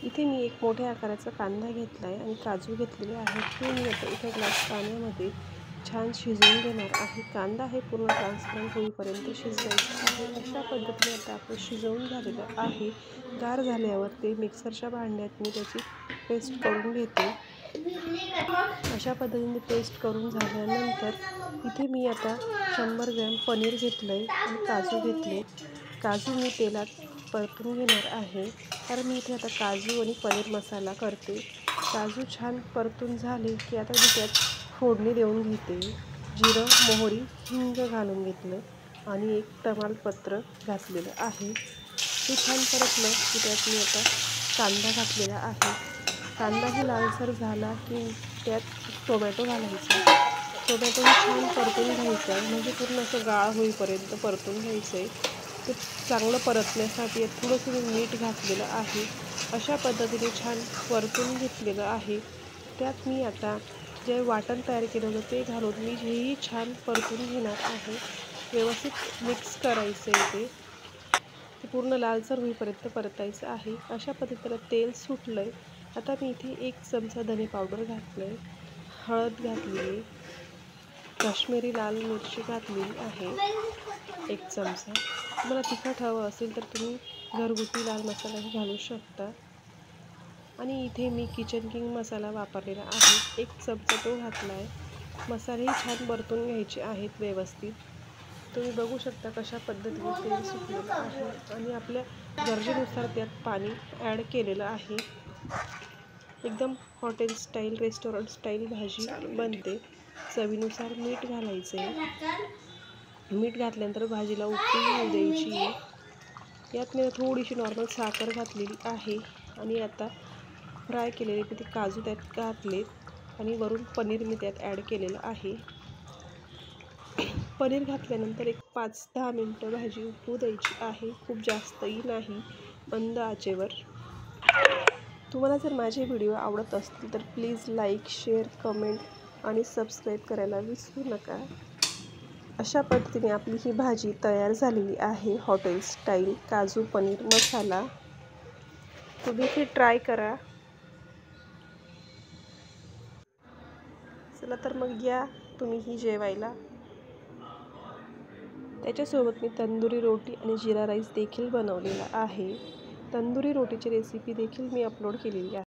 इथे मी एक मोठ्या आकाराचा कांदा घेतला आहे आणि काजू घेतलेले आहेत. ते मी आता एका ग्लास पाण्यामध्ये छान शिजवून घेणार आहे. कांदा हे पूर्ण ट्रान्सपरंट होईपर्यंत शिजवायचं आहे. अशा पद्धतीने आता आपलं शिजवून झालेलं आहे. गार झाल्यावर ते मिक्सरच्या भांड्यात मी त्याची पेस्ट करून घेते. अशा पद्धतीने पेस्ट करून झाल्यानंतर इथे मी आता 100 ग्रॅम पनीर घेतलं आहे आणि काजू घेतले. काजू मी तेलात परतून घेणार आहे, कारण मी इथे आता काजू आणि पनीर मसाला करते. काजू छान परतून झाले की आता मी त्यात फोडणी देऊन घेते. जिरं, मोहरी, हिंग घालून घेतलं आणि एक तमालपत्र घातलेलं आहे. ते छान परतलं की त्यात मी आता कांदा घातलेला आहे. कांदाही लालसर झाला की त्यात टोमॅटो घालायचा. टोमॅटोही छान परतून घ्यायचा आहे, म्हणजे पूर्ण असं गाळ होईपर्यंत परतून घ्यायचं आहे. ते चांगलं परतण्यासाठी थोडंसं मी मीठ घातलेलं आहे. अशा पद्धतीने छान परतून घेतलेलं आहे. त्यात मी आता जे वाटण तयार केलं होतं ते घालून मी हेही छान परतून घेणार आहे. व्यवस्थित मिक्स करायचं आहे. ते पूर्ण लालसर होईपर्यंत परतायचं आहे. अशा पद्धतीने तेल सुटलं आहे. आता मी इथे 1 चमचा धने पावडर घातलं आहे, हळद घातली आहे, काश्मीरी लाल मिरची घातलेली आहे 1 चमचा. तुम्हाला तिखट हवं असेल तर तुम्ही घरगुती लाल मसालाही घालू शकता. आणि इथे मी किचन किंग मसाला वापरलेला आहे, 1 चमचा तो घातला आहे. मसालेही छान परतून घ्यायचे आहेत व्यवस्थित. तुम्ही बघू शकता कशा पद्धतीने तेल सुटलेलं आहे आणि आपल्या गरजेनुसार त्यात पाणी ॲड केलेलं आहे. एकदम हॉटेल स्टाईल, रेस्टॉरंट स्टाईल भाजी बनते. चवीनुसार मीठ घालायचं आहे. मीठ घातल्यानंतर भाजीला उकळी येऊ द्यायची आहे. यात मी थोडीशी नॉर्मल साखर घातलेली आहे आणि आता फ्राय केलेले मी ते काजू त्यात घातलेत आणि वरून पनीर मी त्यात ॲड केलेलं आहे. पनीर घातल्यानंतर एक 5-10 मिनटं भाजी उकळू द्यायची आहे, खूप जास्तही नाही, मंद आचेवर. तुम्हाला जर माझे व्हिडिओ आवडत असतील तर प्लीज लाईक, शेअर, कमेंट आणि सबस्क्राईब करायला विसरू नका. अशा पद्धतीने आपली ही भाजी तयार झालेली आहे, हॉटेल स्टाईल काजू पनीर मसाला. तुम्ही ही ट्राय करा. चला तर मग या तुम्ही ही जेवायला. त्याच्यासोबत मी तंदुरी रोटी आणि जिरा राईस देखील बनवलेला आहे. तंदुरी रोटीची रेसिपी देखील मी अपलोड केलेली आहे.